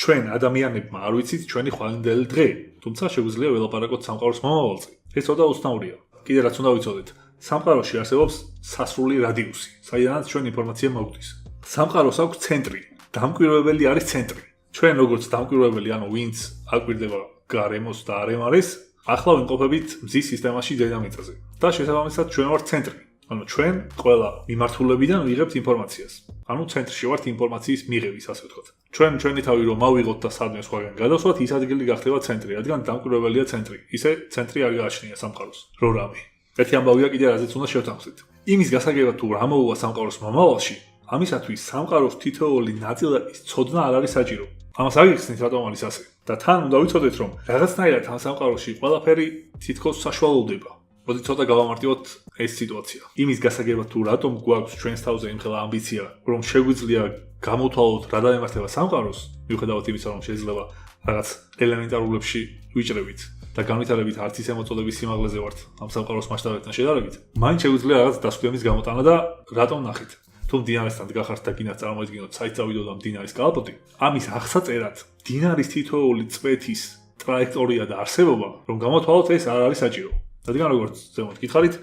ჩვენ ადამიანებმა არ ვიცით ჩვენი ხვალინდელი დღე, თუმცა შეგვიძლია ველაპარაკოთ სამყაროს მომავალზე. ეს ცოტა უცნაურია. კიდე რაც უნდა ვიცოდეთ, სამყაროში არსებობს სასრული რადიუსი, საიდანაც ჩვენ ინფორმაცია მოგვდის. სამყაროს აქვს ცენტრი, დამკვირვებელი არის ცენტრი. ჩვენ როგორც დამკვირვებელი, ანუ ვინც აკვირდება გარემოს და არემარეს, ახლა ვიმყოფებით მზის სისტემაში დედამიწაზე. და შესაბამისად ჩვენ ვართ ცენტრი. ანუ ჩვენ ყველა მიმართულებიდან ვიღებთ ინფორმაციას. ანუ ცენტრში ვართ ინფორმაციის მიღების, ასე ვთქვათ. ჩვენი თავი რომ ავიღოთ და სადმე სხვაგან გადავსვათ, ის ადგილი გახდება ცენტრი, რადგან დამკვირვებელია ცენტრი. ისე ცენტრი არ გააჩნია სამყაროს. რო რამე. ერთი ამბავია კიდე რაზეც უნდა შევთანხმდით. იმის გასაგებად თუ რა მოუვა სამყაროს მომავალში, ამისათვის სამყაროს თითოეული ნაწილაკის ცოდნა არ არის საჭირო. ამას აგიხსნით რატომ არის ასე. და თან უნდა ვიცოდეთ, რომ რაღაცნაირად ამ სამყაროში ყველაფერი თითქოს საშუალოვდება. მოდი ცოტა გავამარტივოთ ეს სიტუაცია. იმის გასაგებად თუ რატომ გვაქვს ჩვენს თავზე იმხელა ამბიცია, რომ შეგვიძლია გამოვთვალოთ რა დაემართება სამყაროს, მიუხედავად იმისა, რომ შეიძლება რაღაც ელემენტარულებში ვიჭრებით და განვითარებით არც ისე მოწოდების სიმაღლეზე ვართ ამ სამყაროს მასშტაბებთან შედარებით, მაინც შეგვიძლია რაღაც დასკვნის გამოტანა და რატომ ნახეთ. თუ მდინარესთან დგახართ და გინდათ წარმოიდგინოთ საით წავიდოდა მდინარის კალაპოტი, ამის აღსაწერად მდინარის თითოეული წვეთის ტრაექტორია და არსებობა, რომ გამოვთვალოთ ეს არ არის საჭირო. რადგან როგორც ზემოთ გითხარით,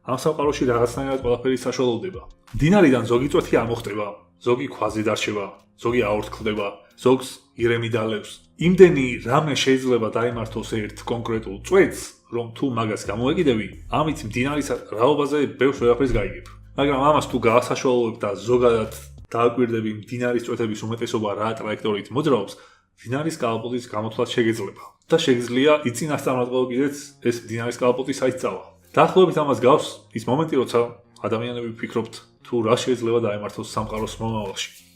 ამ სამყაროში რაღაცნაირად ყველაფერი საშუალოვდება. მდინარიდან ზოგი წვეთი არ მოხდება, ზოგი ქვაზე დარჩება, ზოგი აორთქლდება, ზოგს ირემიდალებს. იმდენი რამე შეიძლება დაემართოს ერთ კონკრეტულ წვეთს, რომ თუ მაგას გამოეკიდები, ამით მდინარის რაობაზე ბევრს ვერაფერს გაიგებ. მაგრამ ამას თუ გაასაშუალოებ და ზოგადად დააკვირდები მდინარის წვეთების უმეტესობა რა ტრაექტორიით მოძრაობს, მდინარის კალაპოტის გამოთვლაც შეგეძლება. და შეგიძლია იწინასწარმეტყველო კიდეც ეს მდინარის კალაპოტი საით წავა. დაახლოებით ამას გავს ის მომენტი, როცა ადამიანები ვფიქრობთ თუ რა შეიძლება დაემართოს სამყაროს მომავალში.